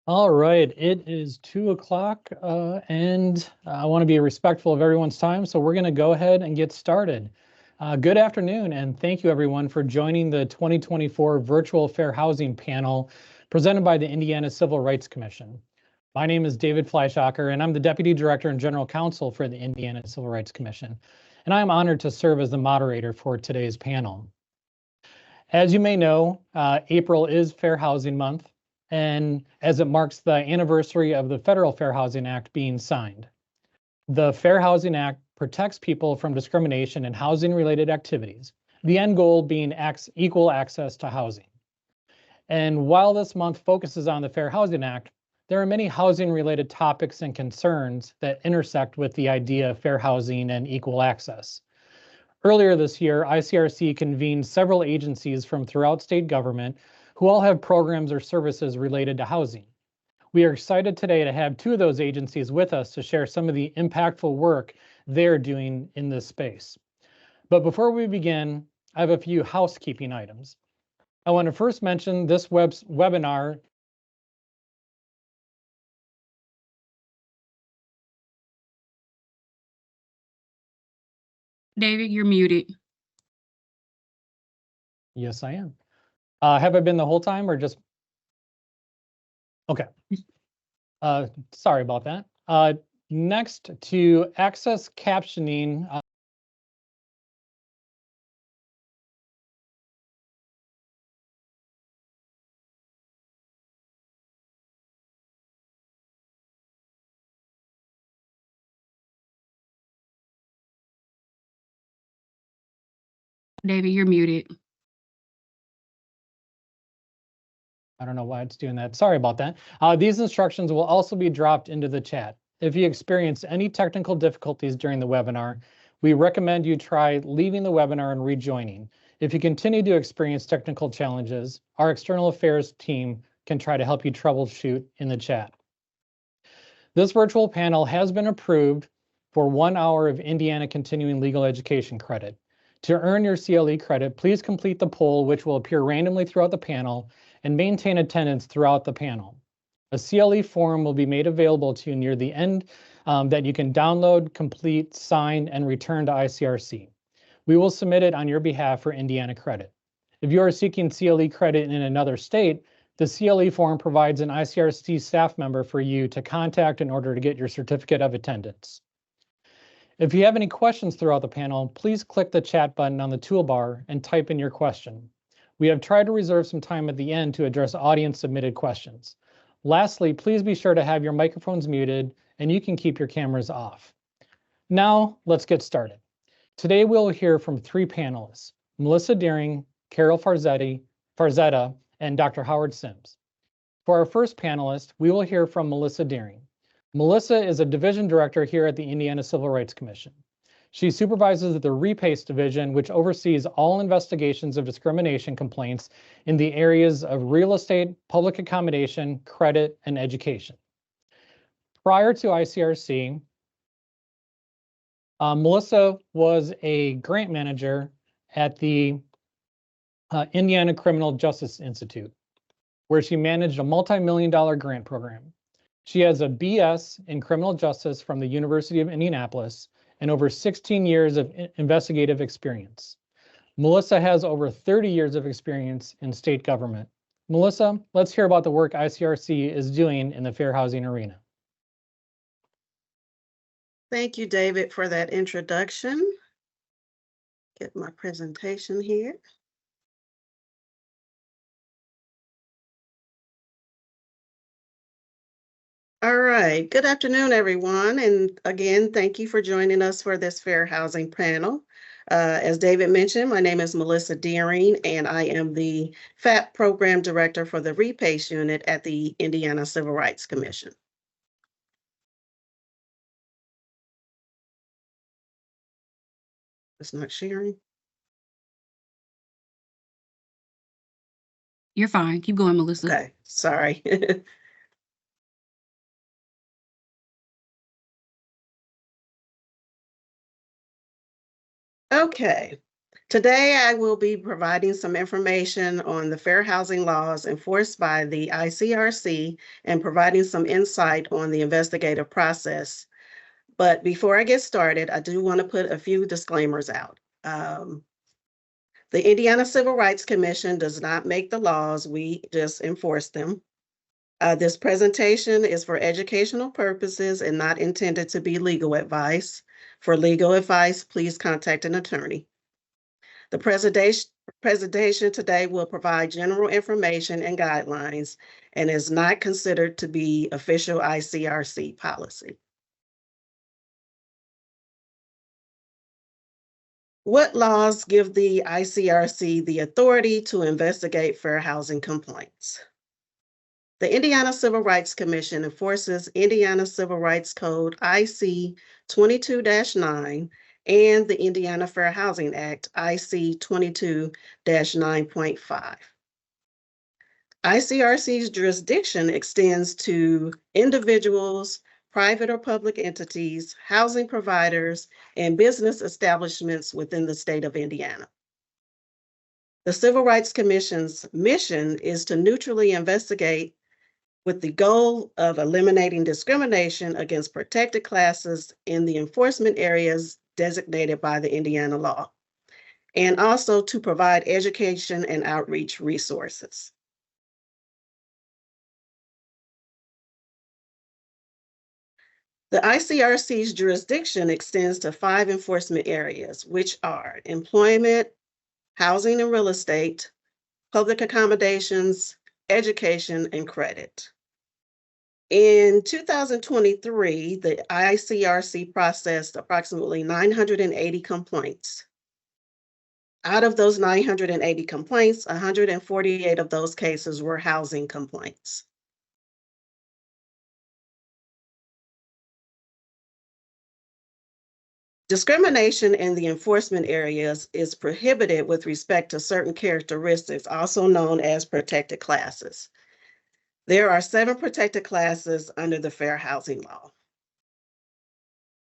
All right, it is 2 o'clock and I want to be respectful of everyone's time, so we're going to go ahead and get started. Good afternoon, and thank you everyone for joining the 2024 Virtual Fair Housing Panel presented by the Indiana Civil Rights Commission. My name is David Fleischacker, and I'm the Deputy Director and General Counsel for the Indiana Civil Rights Commission, and I'm honored to serve as the moderator for today's panel. As you may know, April is Fair Housing Month, and as it marks the anniversary of the Federal Fair Housing Act being signed. The Fair Housing Act protects people from discrimination in housing-related activities, the end goal being equal access to housing. And while this month focuses on the Fair Housing Act, there are many housing-related topics and concerns that intersect with the idea of fair housing and equal access. Earlier this year, ICRC convened several agencies from throughout state government who all have programs or services related to housing. We are excited today to have two of those agencies with us to share some of the impactful work they're doing in this space. But before we begin, I have a few housekeeping items. I want to first mention this webinar. David, you're muted. Yes, I am. Have I been the whole time or just? Okay. Sorry about that. Next, to access captioning. David, you're muted. I don't know why it's doing that. Sorry about that. These instructions will also be dropped into the chat. If you experience any technical difficulties during the webinar, we recommend you try leaving the webinar and rejoining. If you continue to experience technical challenges, our external affairs team can try to help you troubleshoot in the chat. This virtual panel has been approved for 1 hour of Indiana Continuing Legal Education credit. To earn your CLE credit, please complete the poll, which will appear randomly throughout the panel, and maintain attendance throughout the panel. A CLE form will be made available to you near the end that you can download, complete, sign, and return to ICRC. We will submit it on your behalf for Indiana credit. If you are seeking CLE credit in another state, the CLE form provides an ICRC staff member for you to contact in order to get your certificate of attendance. If you have any questions throughout the panel, please click the chat button on the toolbar and type in your question. We have tried to reserve some time at the end to address audience submitted questions. Lastly, please be sure to have your microphones muted and you can keep your cameras off. Now, let's get started. Today, we'll hear from three panelists, Melissa Deering, Carol Farzetta, and Dr. Howard Sims. For our first panelist, we will hear from Melissa Deering. Melissa is a division director here at the Indiana Civil Rights Commission. She supervises the REPACE division, which oversees all investigations of discrimination complaints in the areas of real estate, public accommodation, credit, and education. Prior to ICRC, Melissa was a grant manager at the Indiana Criminal Justice Institute, where she managed a multi-million-dollar grant program. She has a BS in criminal justice from the University of Indianapolis and over 16 years of investigative experience. Melissa has over 30 years of experience in state government. Melissa, let's hear about the work ICRC is doing in the fair housing arena. Thank you, David, for that introduction. Get my presentation here. All right, good afternoon, everyone. And again, thank you for joining us for this fair housing panel. As David mentioned, my name is Melissa Deering, and I am the FAP Program Director for the REPACE unit at the Indiana Civil Rights Commission. It's not sharing. You're fine. Keep going, Melissa. Okay, sorry. Okay, Today, I will be providing some information on the fair housing laws enforced by the ICRC and providing some insight on the investigative process. But before I get started, I do want to put a few disclaimers out. The Indiana Civil Rights Commission does not make the laws, we just enforce them. This presentation is for educational purposes and not intended to be legal advice. For legal advice, please contact an attorney. The presentation today will provide general information and guidelines and is not considered to be official ICRC policy. What laws give the ICRC the authority to investigate fair housing complaints? The Indiana Civil Rights Commission enforces Indiana Civil Rights Code IC 22-9 and the Indiana Fair Housing Act IC 22-9.5. ICRC's jurisdiction extends to individuals, private or public entities, housing providers, and business establishments within the state of Indiana. The Civil Rights Commission's mission is to neutrally investigate with the goal of eliminating discrimination against protected classes in the enforcement areas designated by the Indiana law, and also to provide education and outreach resources. The ICRC's jurisdiction extends to 5 enforcement areas, which are employment, housing and real estate, public accommodations, education, and credit. In 2023, the ICRC processed approximately 980 complaints. Out of those 980 complaints, 148 of those cases were housing complaints. Discrimination in the enforcement areas is prohibited with respect to certain characteristics, also known as protected classes. There are 7 protected classes under the Fair Housing Law: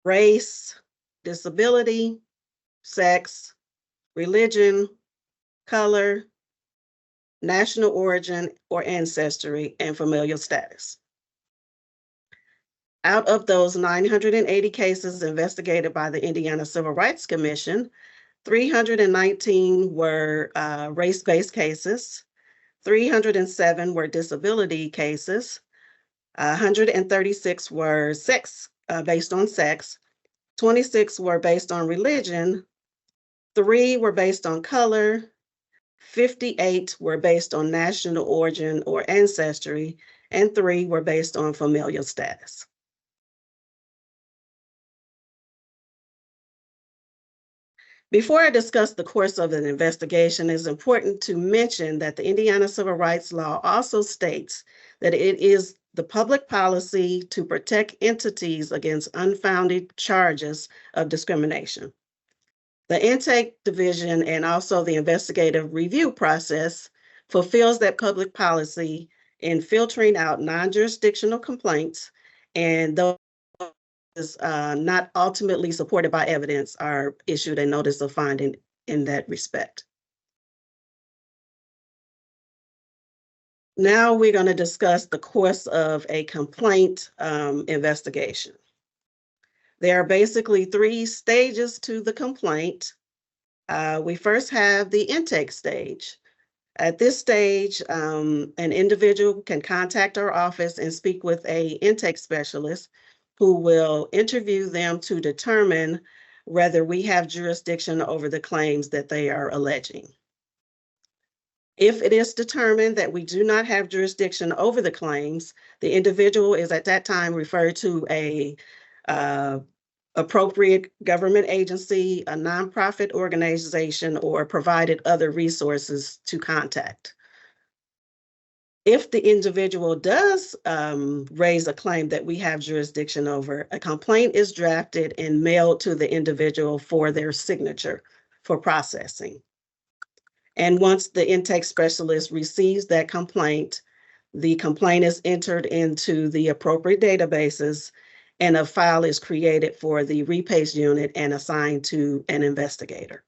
race, disability, sex, religion, color, national origin or ancestry, and familial status. Out of those 980 cases investigated by the Indiana Civil Rights Commission, 319 were race-based cases, 307 were disability cases, 136 were based on sex, 26 were based on religion, 3 were based on color, 58 were based on national origin or ancestry, and 3 were based on familial status. Before I discuss the course of an investigation, it's important to mention that the Indiana Civil Rights Law also states that it is the public policy to protect entities against unfounded charges of discrimination. The intake division and also the investigative review process fulfills that public policy in filtering out non-jurisdictional complaints, and those not ultimately supported by evidence are issued a notice of finding in that respect. Now we're going to discuss the course of a complaint investigation. There are basically 3 stages to the complaint. We first have the intake stage. At this stage, an individual can contact our office and speak with an intake specialist who will interview them to determine whether we have jurisdiction over the claims that they are alleging. If it is determined that we do not have jurisdiction over the claims, the individual is at that time referred to a appropriate government agency, a nonprofit organization, or provided other resources to contact. If the individual does raise a claim that we have jurisdiction over, a complaint is drafted and mailed to the individual for their signature for processing. And once the intake specialist receives that complaint, the complaint is entered into the appropriate databases and a file is created for the repaste unit and assigned to an investigator.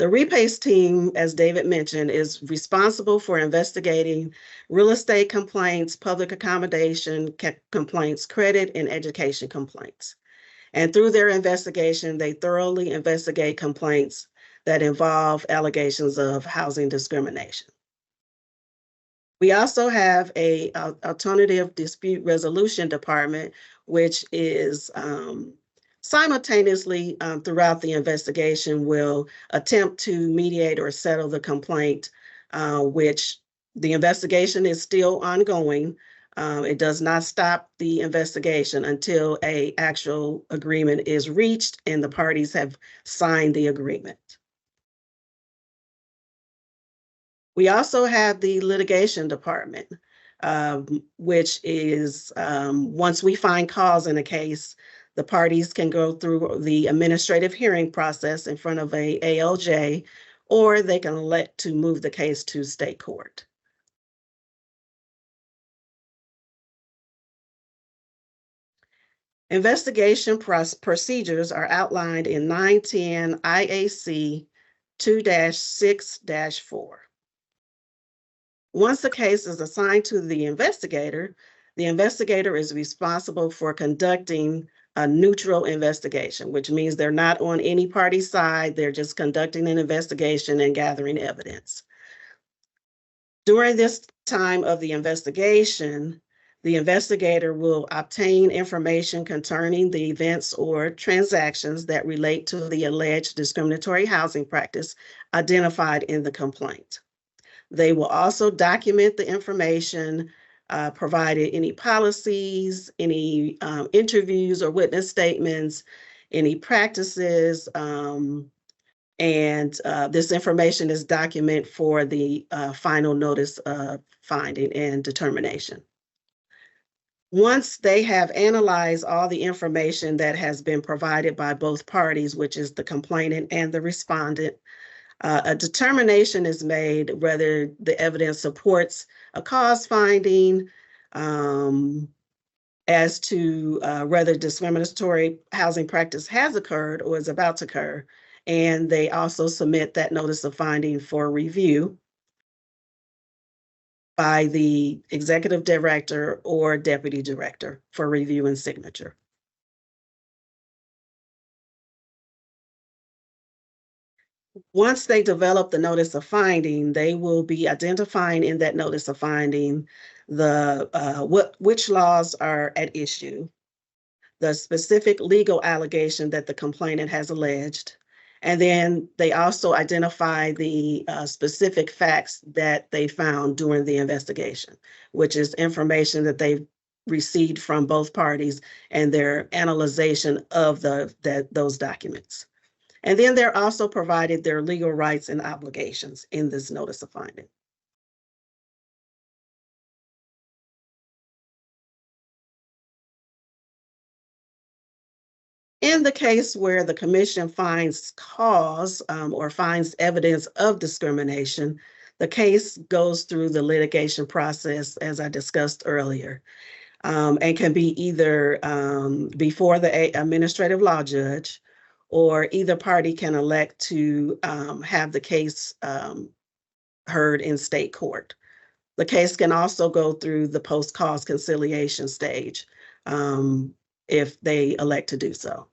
The repays team, as David mentioned, is responsible for investigating real estate complaints, public accommodation complaints, credit, and education complaints. And through their investigation, they thoroughly investigate complaints that involve allegations of housing discrimination. We also have a alternative dispute resolution department, which is simultaneously throughout the investigation will attempt to mediate or settle the complaint, which the investigation is still ongoing. It does not stop the investigation until an actual agreement is reached and the parties have signed the agreement. We also have the litigation department, which is once we find cause in a case, the parties can go through the administrative hearing process in front of a ALJ, or they can elect to move the case to state court. Investigation procedures are outlined in 910 IAC 2-6-4. Once the case is assigned to the investigator is responsible for conducting a neutral investigation, which means they're not on any party's side. They're just conducting an investigation and gathering evidence. During this time of the investigation, the investigator will obtain information concerning the events or transactions that relate to the alleged discriminatory housing practice identified in the complaint. They will also document the information, provided any policies, any interviews or witness statements, any practices, and this information is documented for the final notice of finding and determination. Once they have analyzed all the information that has been provided by both parties, which is the complainant and the respondent, a determination is made whether the evidence supports a cause finding as to whether discriminatory housing practice has occurred or is about to occur. And they also submit that notice of finding for review by the executive director or deputy director for review and signature. Once they develop the notice of finding, they will be identifying in that notice of finding which laws are at issue, the specific legal allegation that the complainant has alleged, and then they also identify the specific facts that they found during the investigation, which is information that they've received from both parties and their analyzation of those documents. And then they're also provided their legal rights and obligations in this notice of finding. In the case where the commission finds cause or finds evidence of discrimination, the case goes through the litigation process, as I discussed earlier, and can be either before the administrative law judge, or either party can elect to have the case heard in state court. The case can also go through the post-cause conciliation stage if they elect to do so.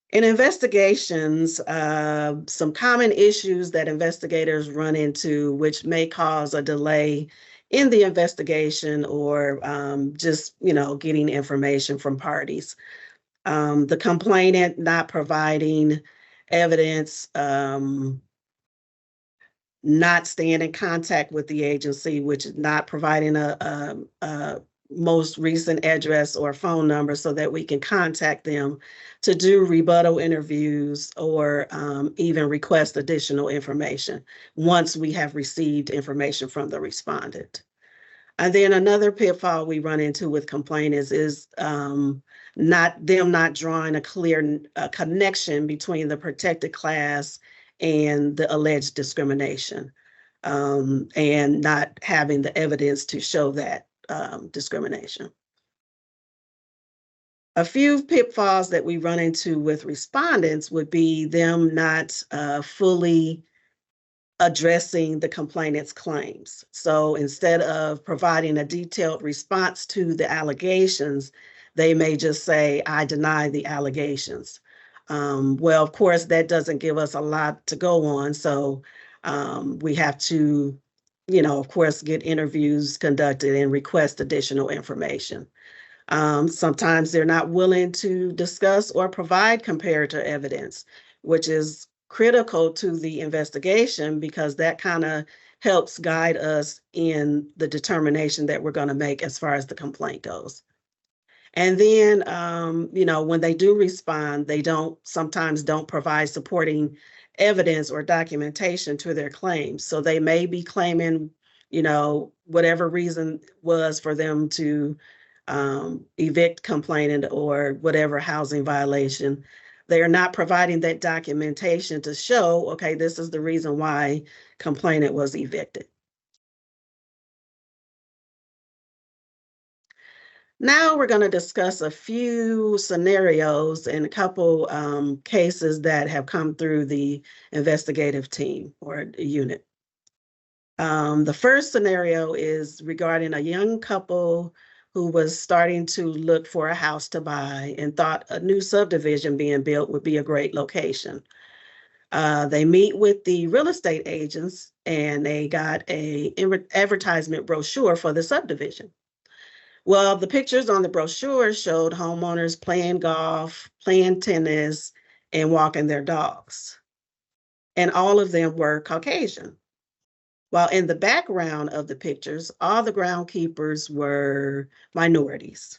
In investigations, some common issues that investigators run into, which may cause a delay in the investigation or just, getting information from parties. The complainant not providing evidence, not staying in contact with the agency, which is not providing a most recent address or phone number so that we can contact them to do rebuttal interviews or even request additional information once we have received information from the respondent. And then another pitfall we run into with complainants is not drawing a clear connection between the protected class and the alleged discrimination, and not having the evidence to show that discrimination. A few pitfalls that we run into with respondents would be them not fully addressing the complainant's claims. So instead of providing a detailed response to the allegations, they may just say, I deny the allegations. Well, of course, that doesn't give us a lot to go on. So we have to, of course, get interviews conducted and request additional information. Sometimes they're not willing to discuss or provide comparator evidence, which is critical to the investigation because that kind of helps guide us in the determination that we're going to make as far as the complaint goes. And then, when they do respond, they sometimes don't provide supporting evidence or documentation to their claims. So they may be claiming, whatever reason was for them to evict complainant or whatever housing violation. They are not providing that documentation to show, okay, this is the reason why complainant was evicted. Now we're going to discuss a few scenarios and a couple cases that have come through the investigative team or unit. The first scenario is regarding a young couple who was starting to look for a house to buy and thought a new subdivision being built would be a great location. They meet with the real estate agents and they got an advertisement brochure for the subdivision. Well, the pictures on the brochure showed homeowners playing golf, playing tennis, and walking their dogs. And all of them were Caucasian. While in the background of the pictures, all the groundkeepers were minorities.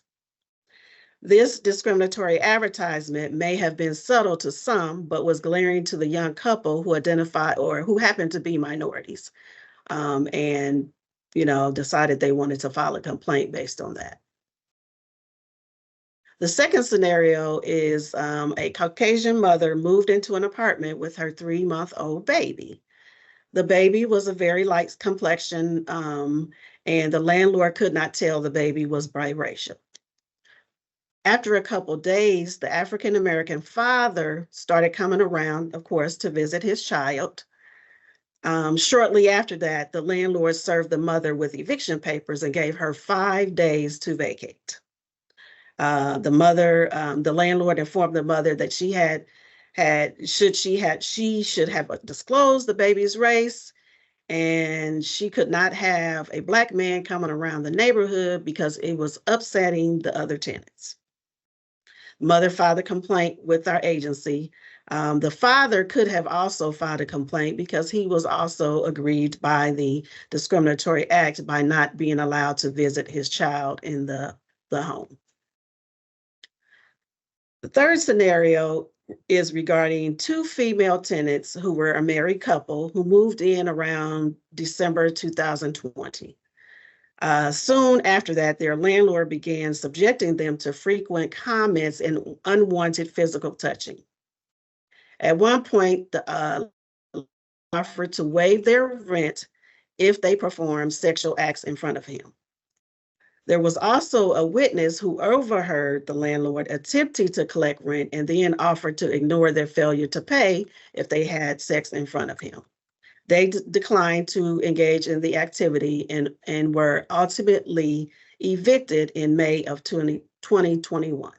This discriminatory advertisement may have been subtle to some, but was glaring to the young couple who identified or who happened to be minorities and, decided they wanted to file a complaint based on that. The second scenario is a Caucasian mother moved into an apartment with her 3-month-old baby. The baby was a very light complexion, and the landlord could not tell the baby was biracial. After a couple days, the African-American father started coming around, of course, to visit his child. Shortly after that, the landlord served the mother with eviction papers and gave her 5 days to vacate. The landlord informed the mother that she should have disclosed the baby's race, and she could not have a Black man coming around the neighborhood because it was upsetting the other tenants. Mother filed a complaint with our agency. The father could have also filed a complaint because he was also aggrieved by the discriminatory act by not being allowed to visit his child in the home. The third scenario is regarding 2 female tenants who were a married couple who moved in around December 2020. Soon after that, their landlord began subjecting them to frequent comments and unwanted physical touching. At one point, the offered to waive their rent if they performed sexual acts in front of him. There was also a witness who overheard the landlord attempting to collect rent and then offered to ignore their failure to pay if they had sex in front of him. They declined to engage in the activity and were ultimately evicted in May of 2021.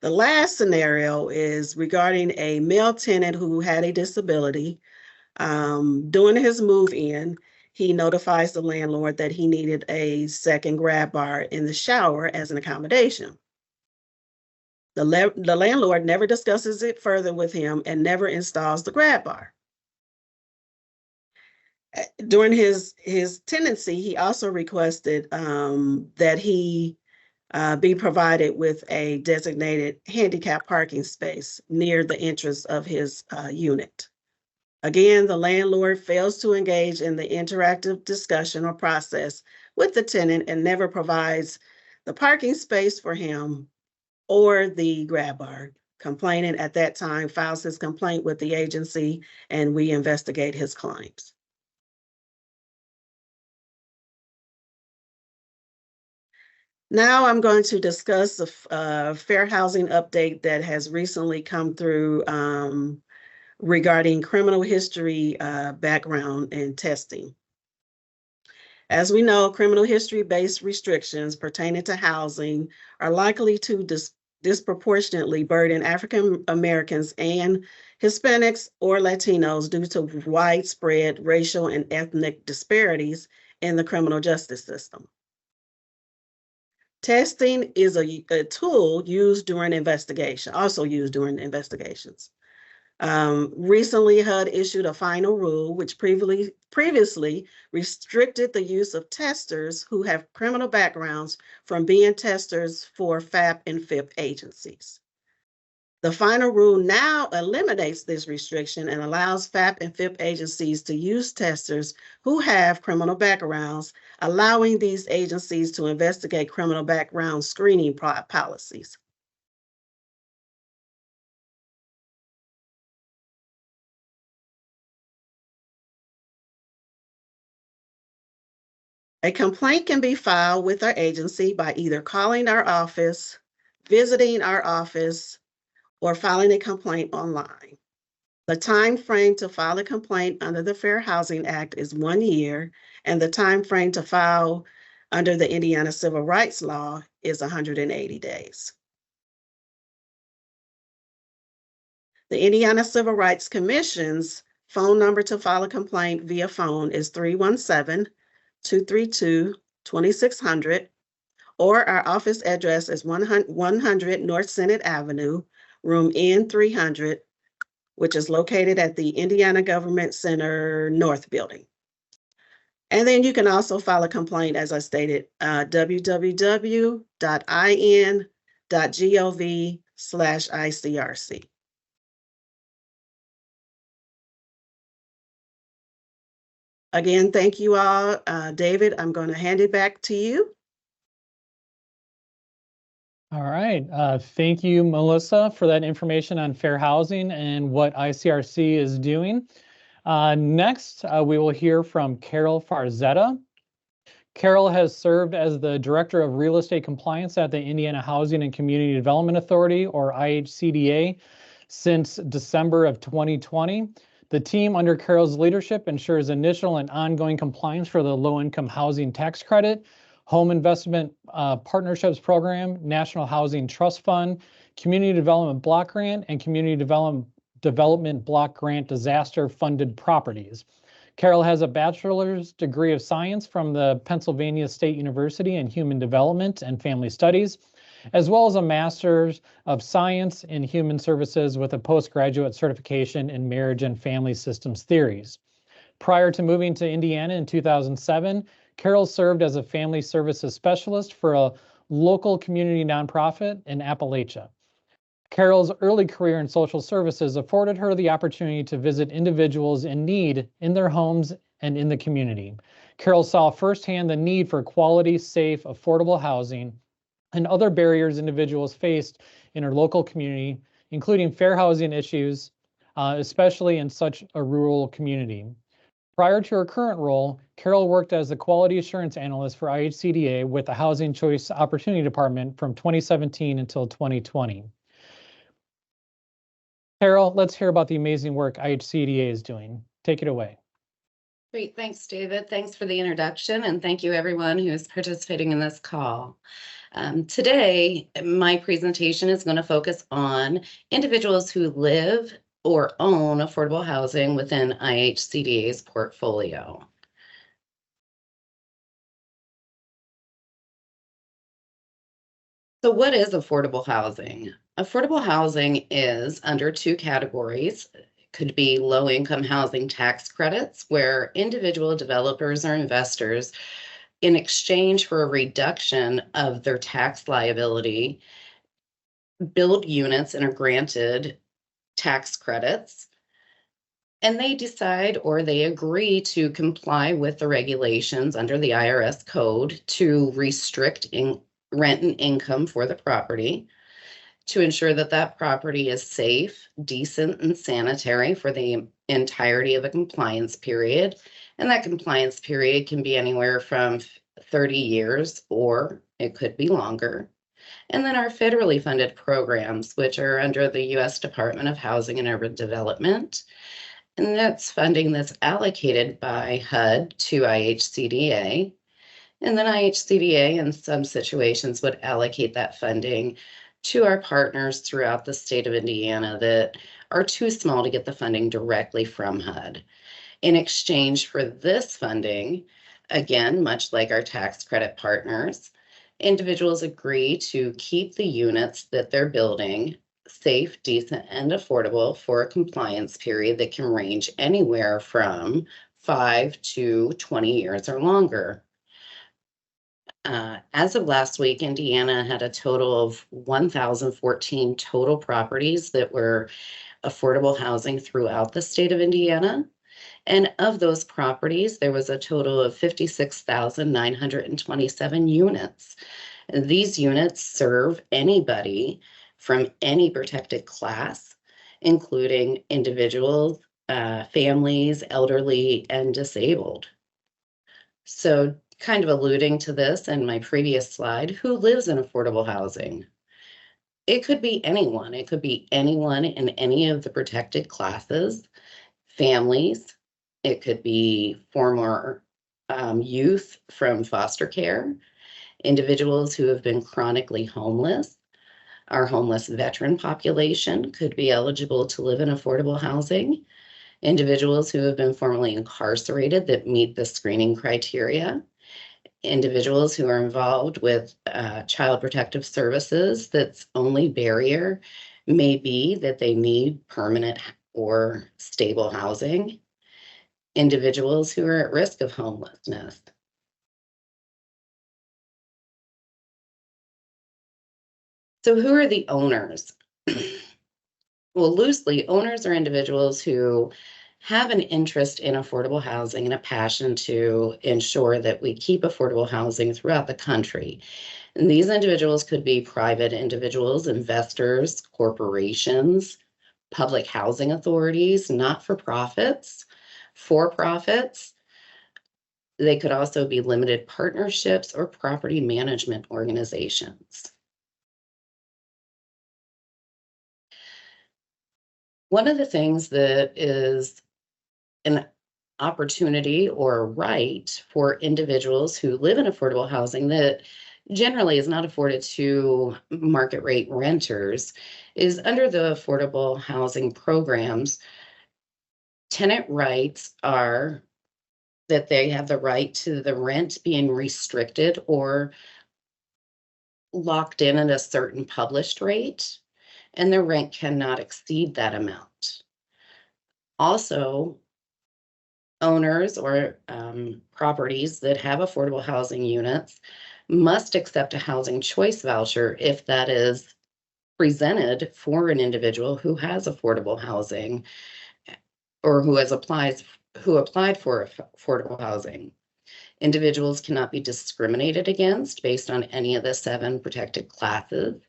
The last scenario is regarding a male tenant who had a disability. During his move in, he notifies the landlord that he needed a second grab bar in the shower as an accommodation. The landlord never discusses it further with him and never installs the grab bar. During his tenancy, he also requested that he be provided with a designated handicap parking space near the entrance of his unit. Again, the landlord fails to engage in the interactive discussion or process with the tenant and never provides the parking space for him or the grab bar. Complainant at that time files his complaint with the agency and we investigate his claims. Now I'm going to discuss the fair housing update that has recently come through regarding criminal history background and testing. As we know, criminal history-based restrictions pertaining to housing are likely to disproportionately burden African Americans and Hispanics or Latinos due to widespread racial and ethnic disparities in the criminal justice system. Testing is a tool used during investigation, also used during investigations. Recently, HUD issued a final rule which previously restricted the use of testers who have criminal backgrounds from being testers for FAP and FIP agencies. The final rule now eliminates this restriction and allows FAP and FIP agencies to use testers who have criminal backgrounds, allowing these agencies to investigate criminal background screening policies. A complaint can be filed with our agency by either calling our office, visiting our office, or filing a complaint online. The time frame to file a complaint under the Fair Housing Act is 1 year, and the time frame to file under the Indiana Civil Rights Law is 180 days. The Indiana Civil Rights Commission's phone number to file a complaint via phone is 317-232-2600, or our office address is 100 North Senate Avenue, room N300, which is located at the Indiana Government Center North Building. And then you can also file a complaint, as I stated, www.in.gov/ICRC. Again, thank you all. David, I'm going to hand it back to you. All right. Thank you, Melissa, for that information on fair housing and what ICRC is doing. Next, we will hear from Carol Farzetta. Carol has served as the Director of Real Estate Compliance at the Indiana Housing and Community Development Authority, or IHCDA, since December of 2020. The team under Carol's leadership ensures initial and ongoing compliance for the Low-Income Housing Tax Credit, Home Investment Partnerships Program, National Housing Trust Fund, Community Development Block Grant, and Community Development Block Grant Disaster Funded Properties. Carol has a bachelor's degree of science from the Pennsylvania State University in Human Development and Family Studies, as well as a master's of science in human services with a postgraduate certification in marriage and family systems theories. Prior to moving to Indiana in 2007, Carol served as a family services specialist for a local community nonprofit in Appalachia. Carol's early career in social services afforded her the opportunity to visit individuals in need in their homes and in the community. Carol saw firsthand the need for quality, safe, affordable housing and other barriers individuals faced in her local community, including fair housing issues, especially in such a rural community. Prior to her current role, Carol worked as the Quality Assurance Analyst for IHCDA with the Housing Choice Opportunity Department from 2017 until 2020. Carol, let's hear about the amazing work IHCDA is doing. Take it away. Great, thanks, David. Thanks for the introduction, and thank you everyone who is participating in this call. Today, my presentation is going to focus on individuals who live or own affordable housing within IHCDA's portfolio. So what is affordable housing? Affordable housing is under two categories. It could be low-income housing tax credits, where individual developers or investors, in exchange for a reduction of their tax liability, build units and are granted tax credits, and they decide or they agree to comply with the regulations under the IRS code to restrict rent and income for the property, to ensure that that property is safe, decent, and sanitary for the entirety of a compliance period. And that compliance period can be anywhere from 30 years or It could be longer. And then our federally funded programs, which are under the U.S. Department of Housing and Urban Development. And that's funding that's allocated by HUD to IHCDA. And then IHCDA in some situations would allocate that funding to our partners throughout the state of Indiana that are too small to get the funding directly from HUD. In exchange for this funding, again, much like our tax credit partners, individuals agree to keep the units that they're building safe, decent, and affordable for a compliance period that can range anywhere from 5 to 20 years or longer. As of last week, Indiana had a total of 1,014 total properties that were affordable housing throughout the state of Indiana. And of those properties, there was a total of 56,927 units. And these units serve anybody from any protected class, including individuals, families, elderly, and disabled. So, kind of alluding to this in my previous slide, who lives in affordable housing? It could be anyone. It could be anyone in any of the protected classes, families. It could be former youth from foster care, individuals who have been chronically homeless. Our homeless veteran population could be eligible to live in affordable housing. Individuals who have been formerly incarcerated that meet the screening criteria. Individuals who are involved with child protective services, that's only barrier may be that they need permanent or stable housing. Individuals who are at risk of homelessness. So who are the owners? Well, loosely, owners are individuals who have an interest in affordable housing and a passion to ensure that we keep affordable housing throughout the country. And these individuals could be private individuals, investors, corporations, public housing authorities, not-for-profits, for-profits. They could also be limited partnerships or property management organizations. One of the things that is an opportunity or a right for individuals who live in affordable housing that generally is not afforded to market rate renters is under the affordable housing programs. Tenant rights are that they have the right to the rent being restricted or locked in at a certain published rate, and their rent cannot exceed that amount. Also, owners or properties that have affordable housing units must accept a housing choice voucher if that is presented for an individual who has affordable housing or who applied for affordable housing. Individuals cannot be discriminated against based on any of the 7 protected classes.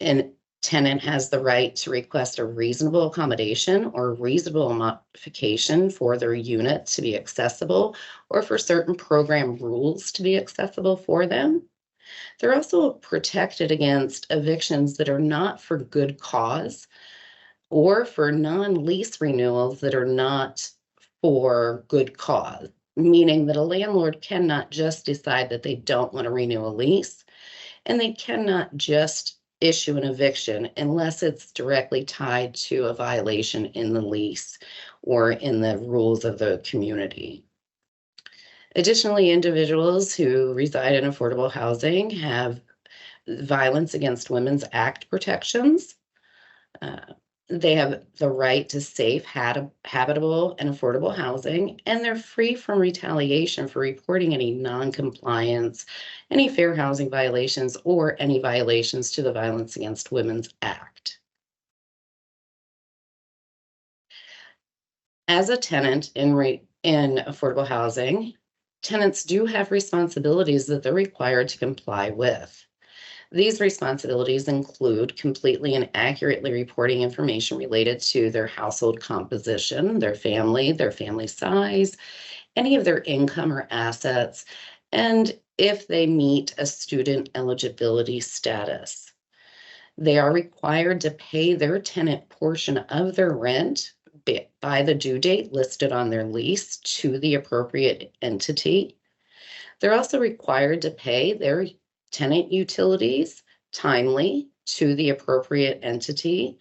An tenant has the right to request a reasonable accommodation or reasonable modification for their unit to be accessible or for certain program rules to be accessible for them. They're also protected against evictions that are not for good cause or for non-lease renewals that are not for good cause, meaning that a landlord cannot just decide that they don't want to renew a lease, and they cannot just issue an eviction unless it's directly tied to a violation in the lease or in the rules of the community. Additionally, individuals who reside in affordable housing have Violence Against Women's Act protections. They have the right to safe, habitable, and affordable housing, and they're free from retaliation for reporting any non-compliance, any fair housing violations, or any violations to the Violence Against Women's Act. As a tenant in affordable housing, tenants do have responsibilities that they're required to comply with. These responsibilities include completely and accurately reporting information related to their household composition, their family size, any of their income or assets, and if they meet a student eligibility status. They are required to pay their tenant portion of their rent by the due date listed on their lease to the appropriate entity. They're also required to pay their tenant utilities timely to the appropriate entity.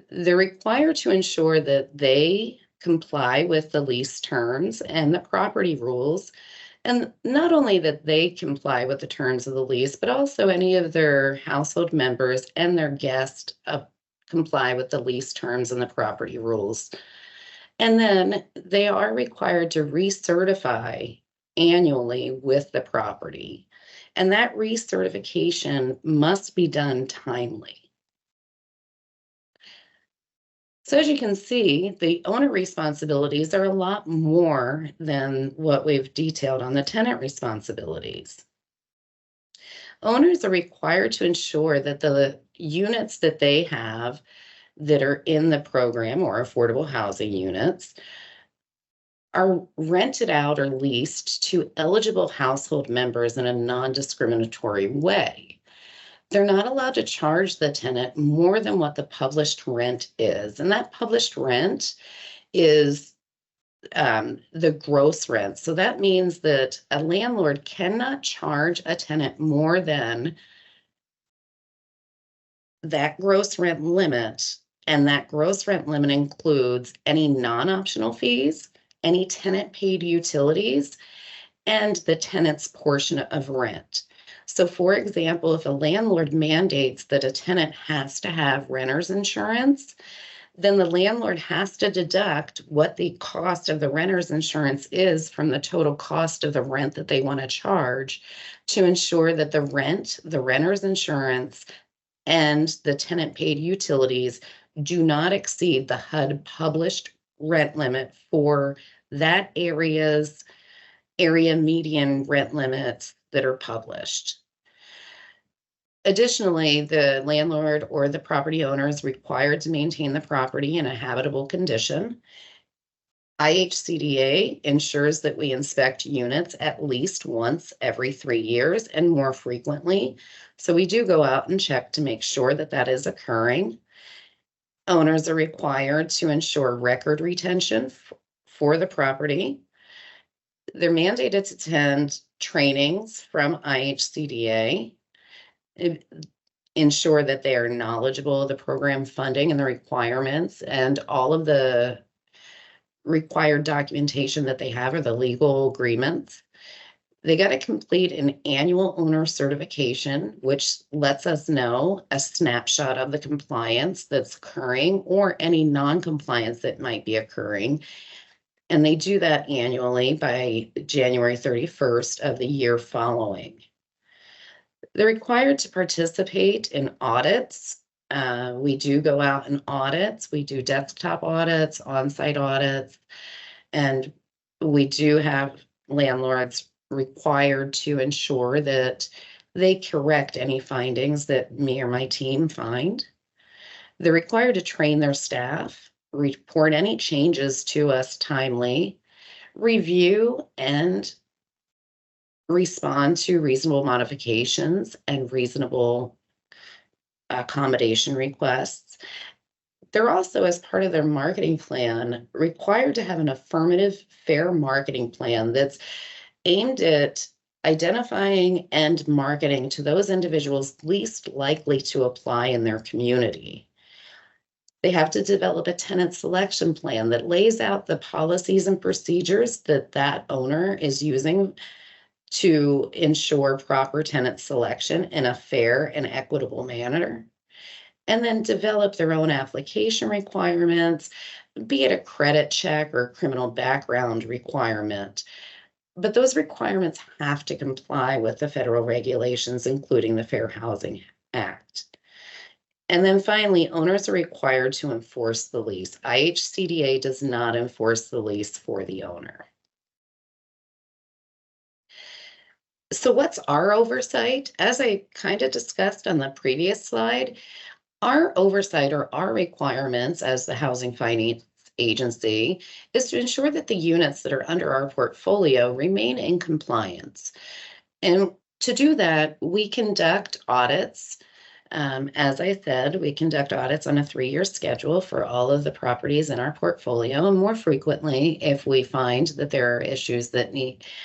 They're required to ensure that they comply with the lease terms and the property rules. And not only that they comply with the terms of the lease, but also any of their household members and their guests comply with the lease terms and the property rules. And then they are required to recertify annually with the property. And that recertification must be done timely. So as you can see, the owner responsibilities are a lot more than what we've detailed on the tenant responsibilities. Owners are required to ensure that the units that they have that are in the program or affordable housing units are rented out or leased to eligible household members in a non-discriminatory way. They're not allowed to charge the tenant more than what the published rent is. And that published rent is the gross rent. So that means that a landlord cannot charge a tenant more than that gross rent limit. And that gross rent limit includes any non-optional fees, any tenant paid utilities, and the tenant's portion of rent. So for example, if a landlord mandates that a tenant has to have renter's insurance, then the landlord has to deduct what the cost of the renter's insurance is from the total cost of the rent that they want to charge to ensure that the rent, the renter's insurance, and the tenant paid utilities do not exceed the HUD published rent limit for that area median rent limits that are published. Additionally, the landlord or the property owner is required to maintain the property in a habitable condition. IHCDA ensures that we inspect units at least once every 3 years and more frequently. So we do go out and check to make sure that that is occurring. Owners are required to ensure record retention for the property. They're mandated to attend trainings from IHCDA, ensure that they are knowledgeable of the program funding and the requirements and all of the required documentation that they have or the legal agreements. They got to complete an annual owner certification, which lets us know a snapshot of the compliance that's occurring or any non-compliance that might be occurring. And they do that annually by January 31st of the year following. They're required to participate in audits. We do go out and audits. We do desktop audits, on-site audits, and we do have landlords required to ensure that they correct any findings that me or my team find. They're required to train their staff, report any changes to us timely, review and respond to reasonable modifications and reasonable accommodation requests. They're also, as part of their marketing plan, required to have an affirmative, fair marketing plan that's aimed at identifying and marketing to those individuals least likely to apply in their community. They have to develop a tenant selection plan that lays out the policies and procedures that that owner is using to ensure proper tenant selection in a fair and equitable manner, and then develop their own application requirements, be it a credit check or criminal background requirement. But those requirements have to comply with the federal regulations, including the Fair Housing Act. And then finally, owners are required to enforce the lease. IHCDA does not enforce the lease for the owner. So what's our oversight? As I kind of discussed on the previous slide, our oversight or our requirements as the housing finance agency is to ensure that the units that are under our portfolio remain in compliance. And to do that, we conduct audits. As I said, we conduct audits on a 3-year schedule for all of the properties in our portfolio, and more frequently if we find that there are issues that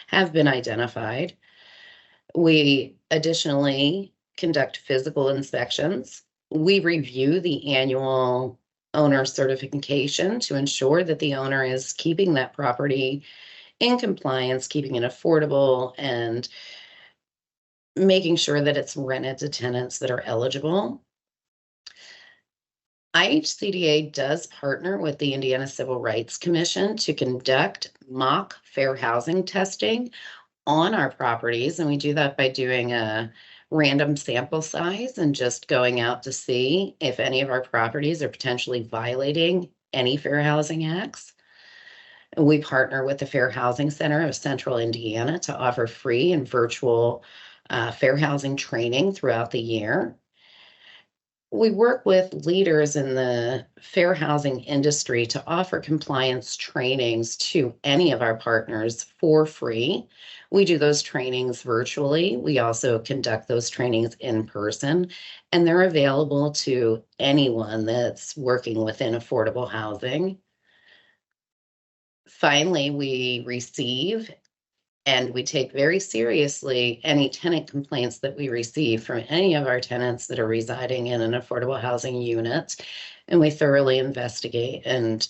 have been identified. We additionally conduct physical inspections. We review the annual owner certification to ensure that the owner is keeping that property in compliance, keeping it affordable, and making sure that it's rented to tenants that are eligible. IHCDA does partner with the Indiana Civil Rights Commission to conduct mock fair housing testing on our properties, and we do that by doing a random sample size and just going out to see if any of our properties are potentially violating any fair housing acts. We partner with the Fair Housing Center of Central Indiana to offer free and virtual fair housing training throughout the year. We work with leaders in the fair housing industry to offer compliance trainings to any of our partners for free. We do those trainings virtually. We also conduct those trainings in person, and they're available to anyone that's working within affordable housing. Finally, we receive and we take very seriously any tenant complaints that we receive from any of our tenants that are residing in an affordable housing unit. And we thoroughly investigate and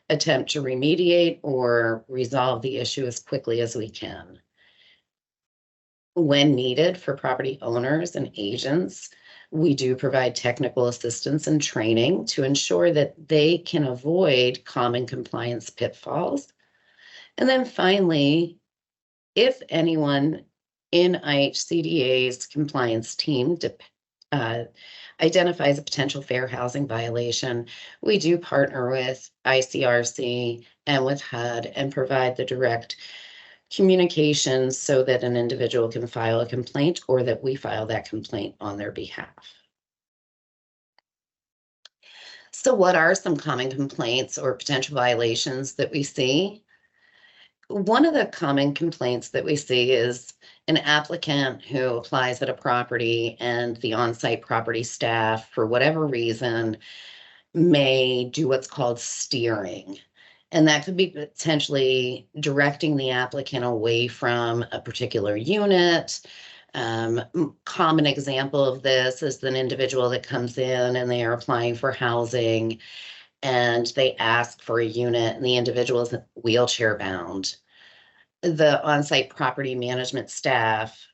attempt to remediate or resolve the issue as quickly as we can. When needed for property owners and agents, we do provide technical assistance and training to ensure that they can avoid common compliance pitfalls. And then finally, if anyone in IHCDA's compliance team identifies a potential fair housing violation, we do partner with ICRC and with HUD and provide the direct communications so that an individual can file a complaint or that we file that complaint on their behalf. So what are some common complaints or potential violations that we see? One of the common complaints that we see is an applicant who applies at a property and the on-site property staff, for whatever reason, may do what's called steering. And that could be potentially directing the applicant away from a particular unit. Common example of this is an individual that comes in and they are applying for housing and they ask for a unit and the individual is wheelchair bound. The on-site property management staff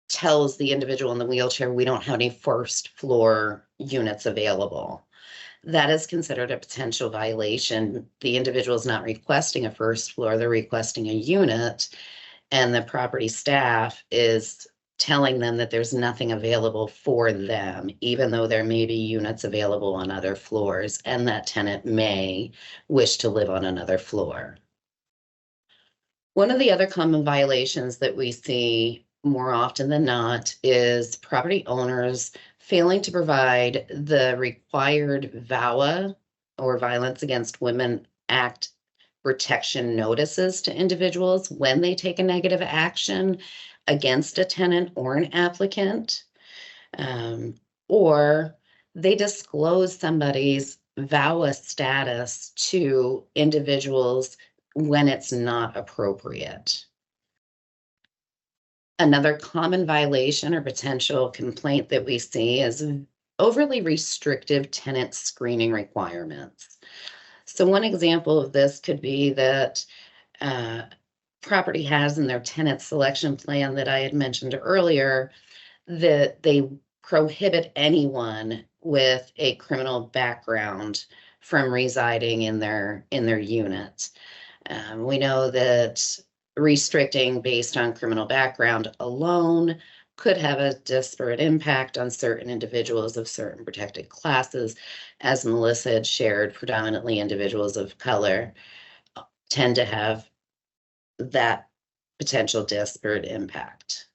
tells the individual in the wheelchair, we don't have any first floor units available. That is considered a potential violation. The individual is not requesting a first floor, they're requesting a unit, and the property staff is telling them that there's nothing available for them, even though there may be units available on other floors, and that tenant may wish to live on another floor. One of the other common violations that we see more often than not is property owners failing to provide the required VAWA, or Violence Against Women Act, protection notices to individuals when they take a negative action against a tenant or an applicant, or they disclose somebody's VAWA status to individuals when it's not appropriate. Another common violation or potential complaint that we see is overly restrictive tenant screening requirements. So one example of this could be that property has in their tenant selection plan that I had mentioned earlier that they prohibit anyone with a criminal background from residing in their unit. We know that restricting based on criminal background alone could have a disparate impact on certain individuals of certain protected classes. As Melissa had shared, predominantly individuals of color tend to have that potential disparate impact.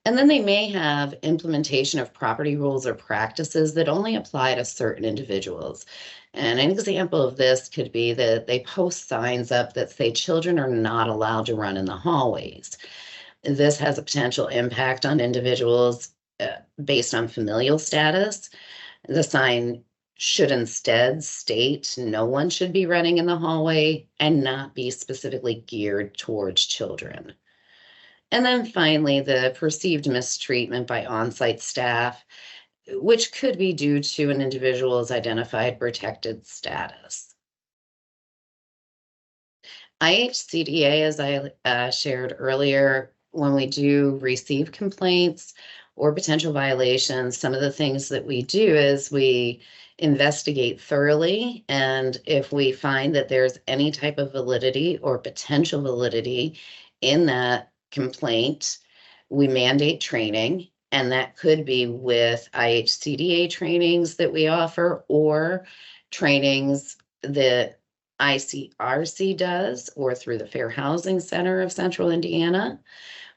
And then they may have implementation of property rules or practices that only apply to certain individuals. And an example of this could be that they post signs up that say children are not allowed to run in the hallways. This has a potential impact on individuals based on familial status. The sign should instead state no one should be running in the hallway and not be specifically geared towards children. And then finally, the perceived mistreatment by on-site staff, which could be due to an individual's identified protected status. IHCDA, as I shared earlier, when we do receive complaints or potential violations, some of the things that we do is we investigate thoroughly. And if we find that there's any type of validity or potential validity in that complaint, we mandate training. And that could be with IHCDA trainings that we offer or trainings that ICRC does or through the Fair Housing Center of Central Indiana.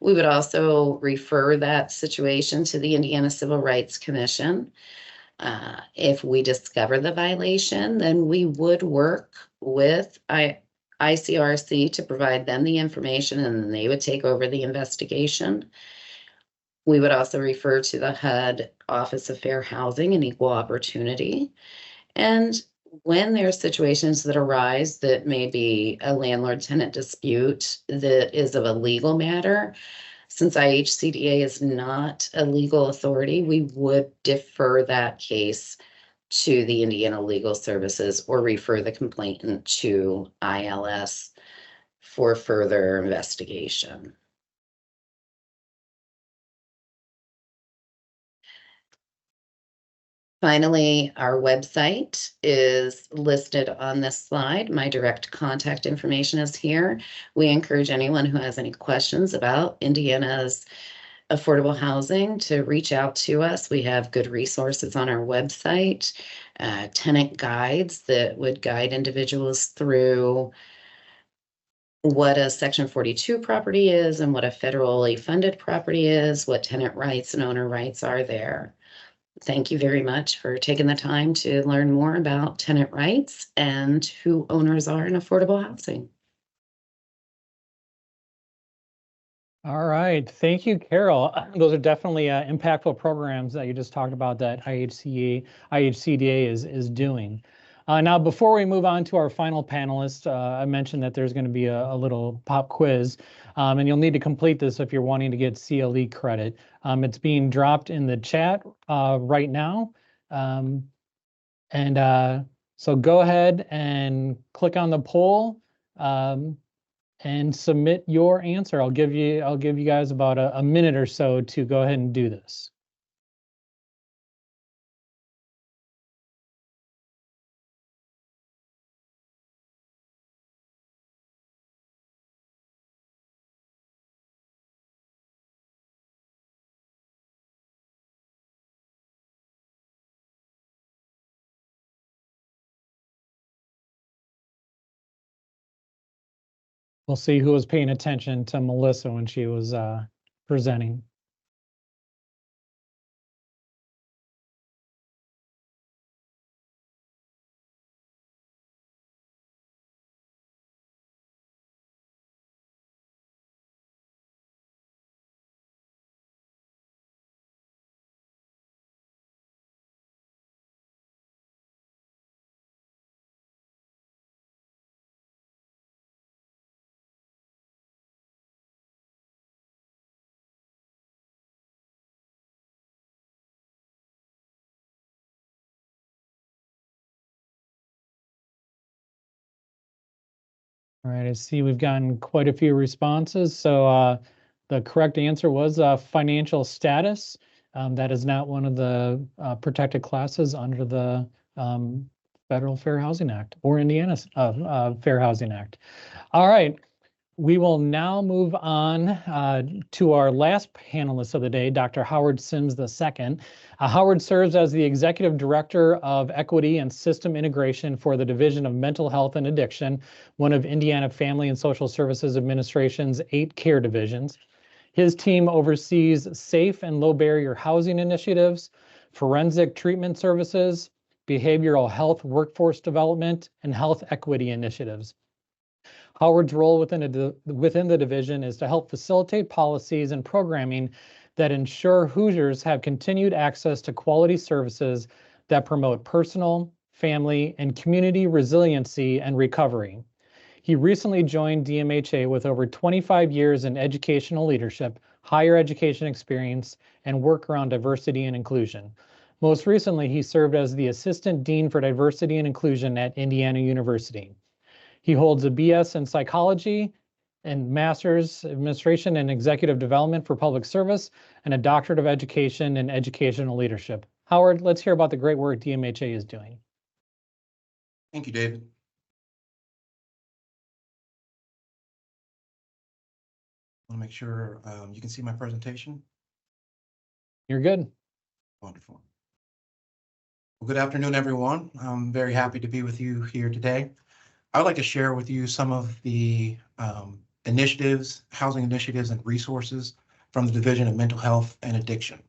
We would also refer that situation to the Indiana Civil Rights Commission. If we discover the violation, then we would work with ICRC to provide them the information, and then they would take over the investigation. We would also refer to the HUD Office of Fair Housing and Equal Opportunity. And when there are situations that arise that may be a landlord-tenant dispute that is of a legal matter, since IHCDA is not a legal authority, we would defer that case to the Indiana Legal Services or refer the complainant to ILS for further investigation. Finally, our website is listed on this slide. My direct contact information is here. We encourage anyone who has any questions about Indiana's affordable housing to reach out to us. We have good resources on our website, tenant guides that would guide individuals through what a Section 42 property is and what a federally funded property is, what tenant rights and owner rights are there. Thank you very much for taking the time to learn more about tenant rights and who owners are in affordable housing. All right, thank you, Carol. Those are definitely impactful programs that you just talked about that IHCDA is doing. Now, before we move on to our final panelist, I mentioned that there's going to be a little pop quiz, and you'll need to complete this if you're wanting to get CLE credit. It's being dropped in the chat right now. So go ahead and click on the poll and submit your answer. I'll give you guys about a minute or so to go ahead and do this. We'll see who was paying attention to Melissa when she was presenting. All right, I see we've gotten quite a few responses. So the correct answer was financial status. That is not one of the protected classes under the Federal Fair Housing Act or Indiana's Fair Housing Act. All right, we will now move on to our last panelist of the day, Dr. Howard Sims II. Howard serves as the Executive Director of Equity and System Integration for the Division of Mental Health and Addiction, one of Indiana Family and Social Services Administration's 8 care divisions. His team oversees safe and low barrier housing initiatives, forensic treatment services, behavioral health workforce development, and health equity initiatives. Howard's role within the division is to help facilitate policies and programming that ensure Hoosiers have continued access to quality services that promote personal, family, and community resiliency and recovery. He recently joined DMHA with over 25 years in educational leadership, higher education experience, and work around diversity and inclusion. Most recently, he served as the Assistant Dean for Diversity and Inclusion at Indiana University. He holds a BS in Psychology and Master's Administration and Executive Development for Public Service and a Doctorate of Education in Educational Leadership. Howard, let's hear about the great work DMHA is doing. Thank you, David. I want to make sure you can see my presentation. You're good. Wonderful. Well, good afternoon, everyone. I'm very happy to be with you here today. I would like to share with you some of the initiatives, housing initiatives, and resources from the Division of Mental Health and Addiction.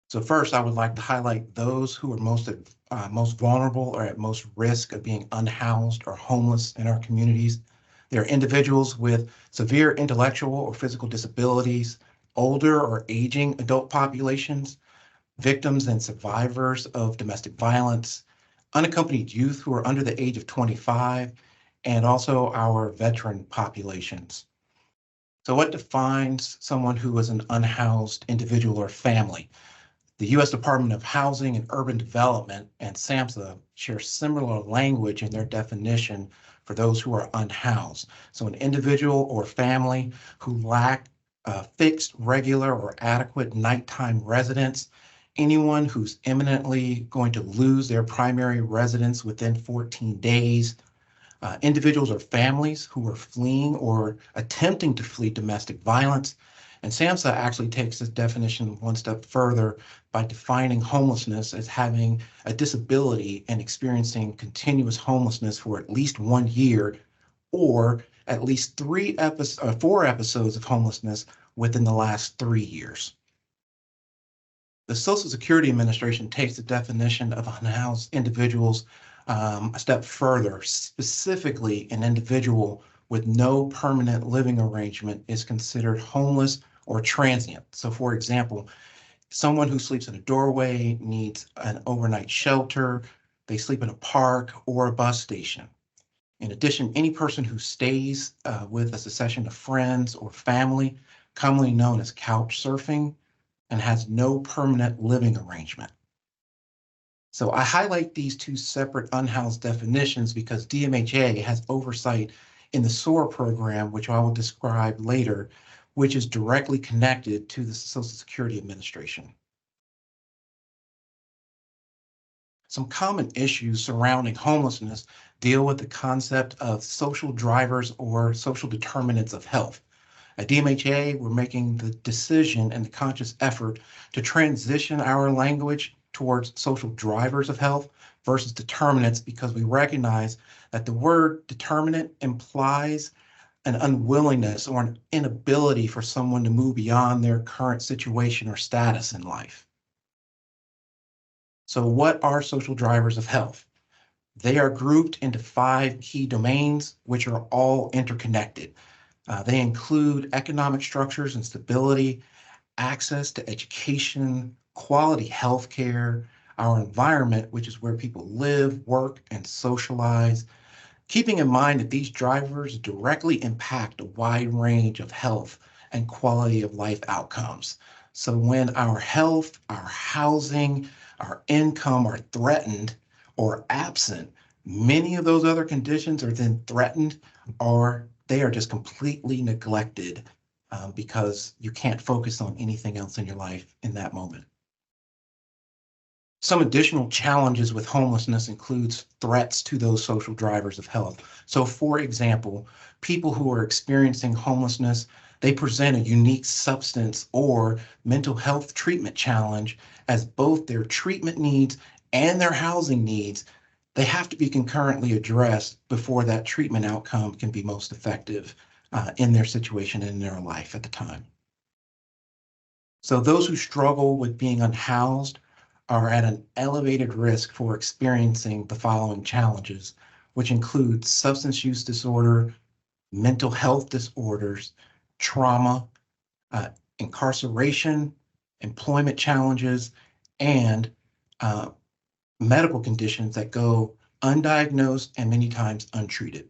So first, I would like to highlight those who are most vulnerable or at most risk of being unhoused or homeless in our communities. They're individuals with severe intellectual or physical disabilities, older or aging adult populations, victims and survivors of domestic violence, unaccompanied youth who are under the age of 25, and also our veteran populations. So what defines someone who is an unhoused individual or family? The U.S. Department of Housing and Urban Development and SAMHSA share similar language in their definition for those who are unhoused. So an individual or family who lack fixed, regular, or adequate nighttime residence, anyone who's imminently going to lose their primary residence within 14 days, individuals or families who are fleeing or attempting to flee domestic violence. And SAMHSA actually takes this definition one step further by defining homelessness as having a disability and experiencing continuous homelessness for at least 1 year, or at least 4 episodes of homelessness within the last 3 years. The Social Security Administration takes the definition of unhoused individuals a step further. Specifically, an individual with no permanent living arrangement is considered homeless or transient. So for example, someone who sleeps in a doorway needs an overnight shelter, they sleep in a park or a bus station. In addition, any person who stays with a succession of friends or family, commonly known as couch surfing, and has no permanent living arrangement. So I highlight these two separate unhoused definitions because DMHA has oversight in the SOAR program, which I will describe later, which is directly connected to the Social Security Administration. Some common issues surrounding homelessness deal with the concept of social drivers or social determinants of health. At DMHA, we're making the decision and the conscious effort to transition our language towards social drivers of health versus determinants, because we recognize that the word determinant implies an unwillingness or an inability for someone to move beyond their current situation or status in life. So what are social drivers of health? They are grouped into 5 key domains, which are all interconnected. They include economic structures and stability, access to education, quality health care, our environment, which is where people live, work, and socialize, keeping in mind that these drivers directly impact a wide range of health and quality of life outcomes. So when our health, our housing, our income are threatened or absent, many of those other conditions are then threatened, or they are just completely neglected because you can't focus on anything else in your life in that moment. Some additional challenges with homelessness includes threats to those social drivers of health. So for example, people who are experiencing homelessness, they present a unique substance or mental health treatment challenge, as both their treatment needs and their housing needs, they have to be concurrently addressed before that treatment outcome can be most effective. in their situation and in their life at the time. So those who struggle with being unhoused are at an elevated risk for experiencing the following challenges, which include substance use disorder, mental health disorders, trauma, incarceration, employment challenges, and medical conditions that go undiagnosed and many times untreated.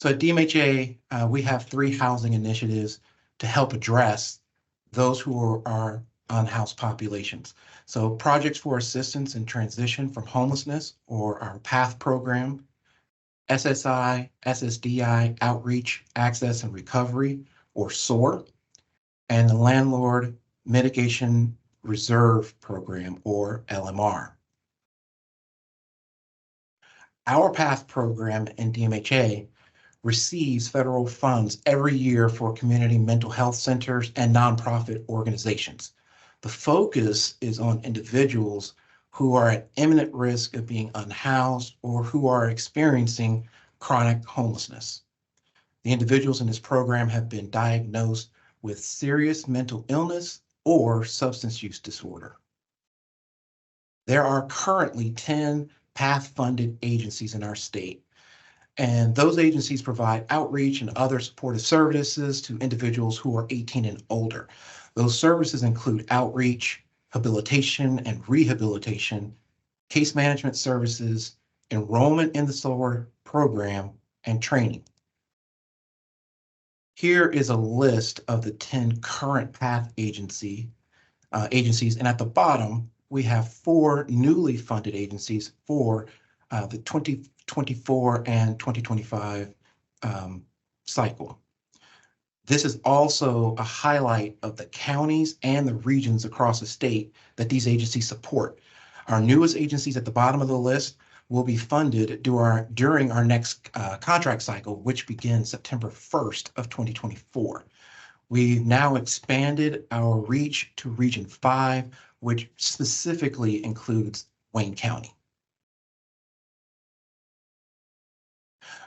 So at DMHA, we have 3 housing initiatives to help address those who are unhoused populations. So projects for assistance in transition from homelessness, or our PATH program, SSI, SSDI, Outreach, Access and Recovery, or SOAR, and the Landlord Mitigation Reserve Program, or LMR. Our PATH program in DMHA receives federal funds every year for community mental health centers and nonprofit organizations. The focus is on individuals who are at imminent risk of being unhoused or who are experiencing chronic homelessness. The individuals in this program have been diagnosed with serious mental illness or substance use disorder. There are currently 10 PATH-funded agencies in our state, and those agencies provide outreach and other supportive services to individuals who are 18 and older. Those services include outreach, habilitation and rehabilitation, case management services, enrollment in the SOAR program, and training. Here is a list of the 10 current PATH agencies, and at the bottom, we have 4 newly funded agencies for the 2024 and 2025 cycle. This is also a highlight of the counties and the regions across the state that these agencies support. Our newest agencies at the bottom of the list will be funded during our next contract cycle, which begins September 1st of 2024. We've now expanded our reach to Region 5, which specifically includes Wayne County.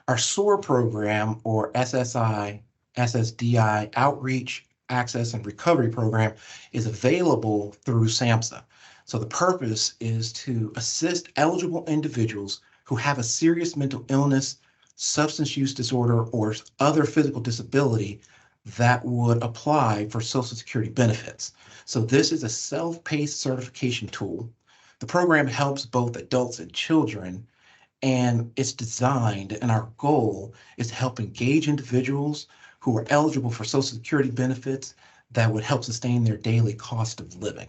Our SOAR program, or SSI, SSDI Outreach, Access and Recovery Program, is available through SAMHSA. So the purpose is to assist eligible individuals who have a serious mental illness, substance use disorder, or other physical disability that would apply for Social Security benefits. So this is a self-paced certification tool. The program helps both adults and children, and it's designed, and our goal is to help engage individuals who are eligible for Social Security benefits that would help sustain their daily cost of living.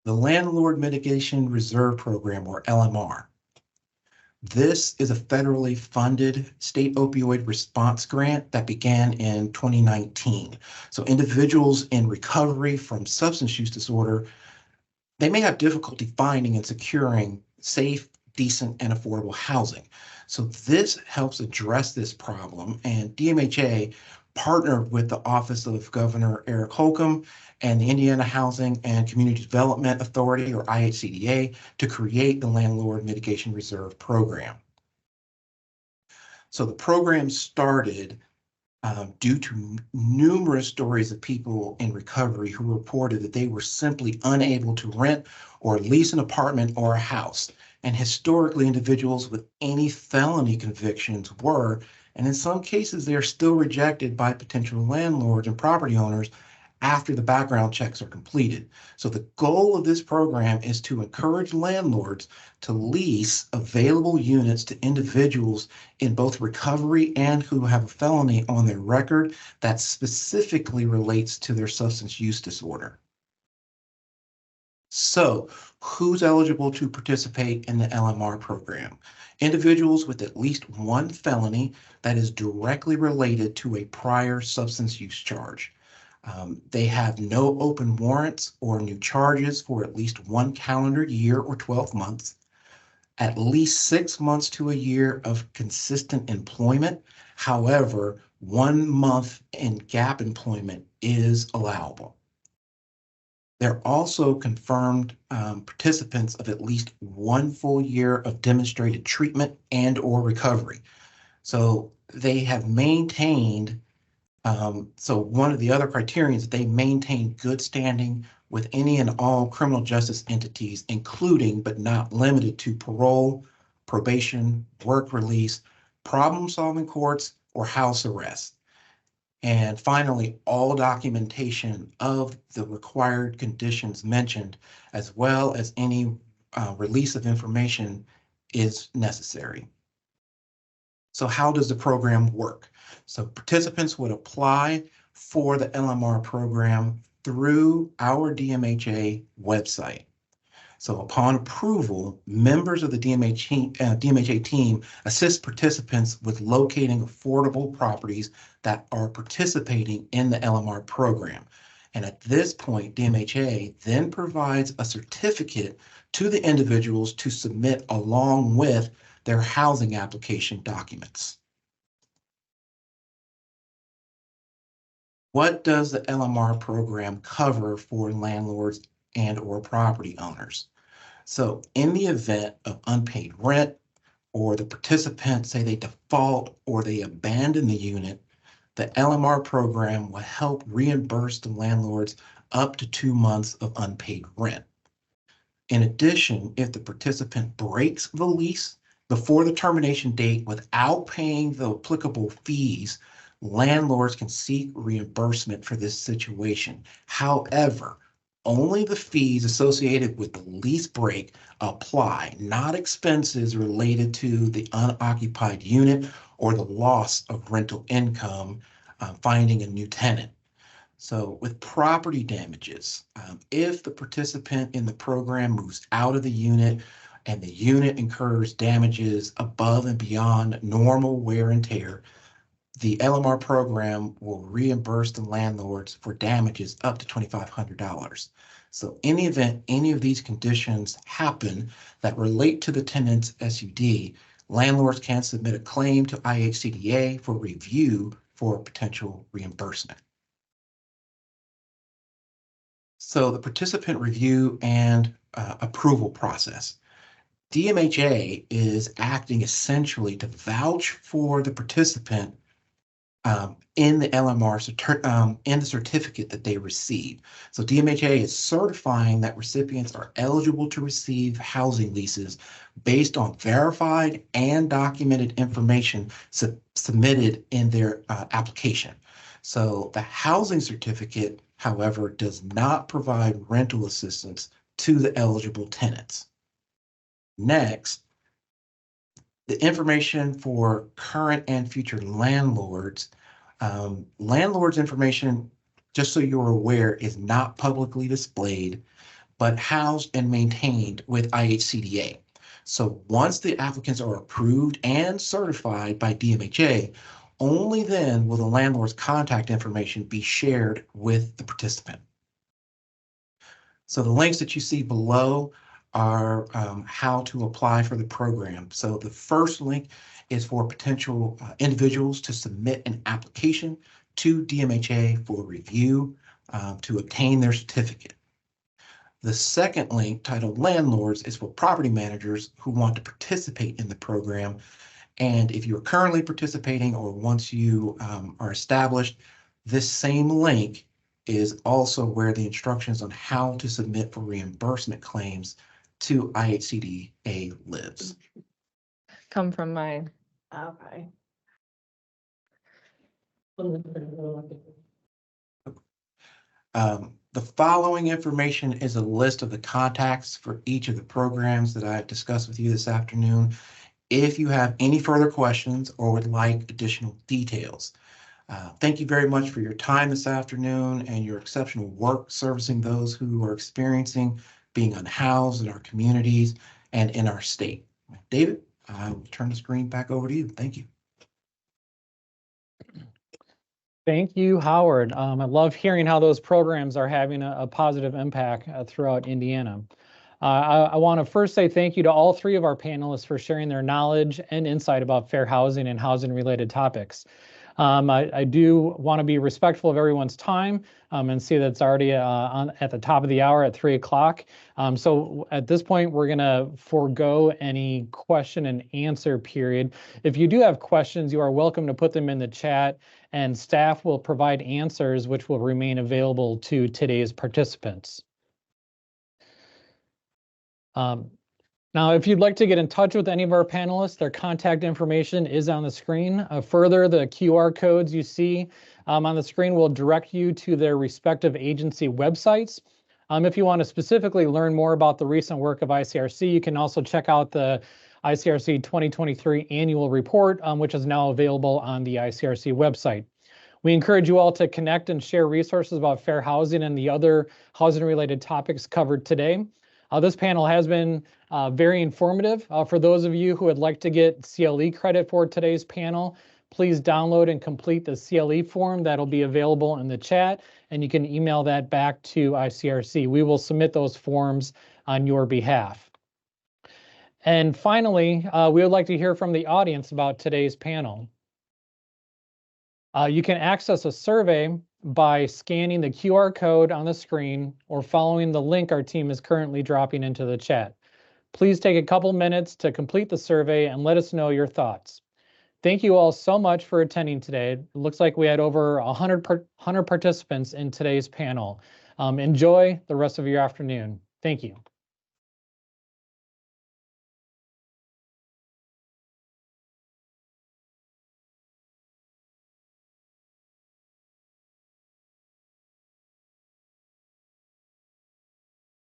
The Landlord Mitigation Reserve Program, or LMR. This is a federally funded state opioid response grant that began in 2019. So individuals in recovery from substance use disorder, they may have difficulty finding and securing safe, decent, and affordable housing. So this helps address this problem, and DMHA partnered with the Office of Governor Eric Holcomb and the Indiana Housing and Community Development Authority, or IHCDA, to create the Landlord Mitigation Reserve Program. So the program started due to numerous stories of people in recovery who reported that they were simply unable to rent or lease an apartment or a house. And historically, individuals with any felony convictions were, and in some cases, they are still rejected by potential landlords and property owners after the background checks are completed. So the goal of this program is to encourage landlords to lease available units to individuals in both recovery and who have a felony on their record that specifically relates to their substance use disorder. So who's eligible to participate in the LMR program? Individuals with at least one felony that is directly related to a prior substance use charge. They have no open warrants or new charges for at least 1 calendar year or 12 months, at least 6 months to a year of consistent employment. However, 1 month in gap employment is allowable. They're also confirmed participants of at least 1 full year of demonstrated treatment and or recovery. So they have maintained, so one of the other criteria is they maintain good standing with any and all criminal justice entities, including but not limited to parole, probation, work release, problem-solving courts, or house arrest. And finally, all documentation of the required conditions mentioned, as well as any release of information, is necessary. So how does the program work? So participants would apply for the LMR program through our DMHA website. So upon approval, members of the DMHA team assist participants with locating affordable properties that are participating in the LMR program. And at this point, DMHA then provides a certificate to the individuals to submit along with their housing application documents. What does the LMR program cover for landlords and or property owners? So in the event of unpaid rent, or the participants say they default or they abandon the unit, the LMR program will help reimburse the landlords up to 2 months of unpaid rent. In addition, if the participant breaks the lease before the termination date without paying the applicable fees, landlords can seek reimbursement for this situation. However, only the fees associated with the lease break apply, not expenses related to the unoccupied unit or the loss of rental income finding a new tenant. So with property damages, if the participant in the program moves out of the unit and the unit incurs damages above and beyond normal wear and tear, the LMR program will reimburse the landlords for damages up to $2,500. So in the event any of these conditions happen that relate to the tenant's SUD, landlords can submit a claim to IHCDA for review for potential reimbursement. So the participant review and approval process. DMHA is acting essentially to vouch for the participant in the LMR, in the certificate that they receive. So DMHA is certifying that recipients are eligible to receive housing leases based on verified and documented information submitted in their application. So the housing certificate, however, does not provide rental assistance to the eligible tenants. Next, the information for current and future landlords. Landlords information, just so you're aware, is not publicly displayed, but housed and maintained with IHCDA. So once the applicants are approved and certified by DMHA, only then will the landlord's contact information be shared with the participant. So the links that you see below are how to apply for the program. So the first link is for potential individuals to submit an application to DMHA for review to obtain their certificate. The second link, titled Landlords, is for property managers who want to participate in the program. And if you're currently participating or once you are established, this same link is also where the instructions on how to submit for reimbursement claims to IHCDA lives. Come from mine. Okay. The following information is a list of the contacts for each of the programs that I discussed with you this afternoon. If you have any further questions or would like additional details. Thank you very much for your time this afternoon and your exceptional work servicing those who are experiencing being unhoused in our communities and in our state. David, I will turn the screen back over to you. Thank you. Thank you, Howard. I love hearing how those programs are having a positive impact throughout Indiana. I want to first say thank you to all three of our panelists for sharing their knowledge and insight about fair housing and housing related topics. I do want to be respectful of everyone's time and see that it's already at the top of the hour at 3 o'clock. So at this point, we're going to forego any question and answer period. If you do have questions, you are welcome to put them in the chat, and staff will provide answers which will remain available to today's participants. Now, if you'd like to get in touch with any of our panelists, their contact information is on the screen. Further, the QR codes you see on the screen will direct you to their respective agency websites. If you want to specifically learn more about the recent work of ICRC, you can also check out the ICRC 2023 annual report, which is now available on the ICRC website. We encourage you all to connect and share resources about fair housing and the other housing-related topics covered today. This panel has been very informative. For those of you who would like to get CLE credit for today's panel, please download and complete the CLE form that'll be available in the chat, and you can email that back to ICRC. We will submit those forms on your behalf. And finally, we would like to hear from the audience about today's panel. You can access a survey by scanning the QR code on the screen or following the link our team is currently dropping into the chat. Please take a couple minutes to complete the survey and let us know your thoughts. Thank you all so much for attending today. It looks like we had over 100 participants in today's panel. Enjoy the rest of your afternoon. Thank you.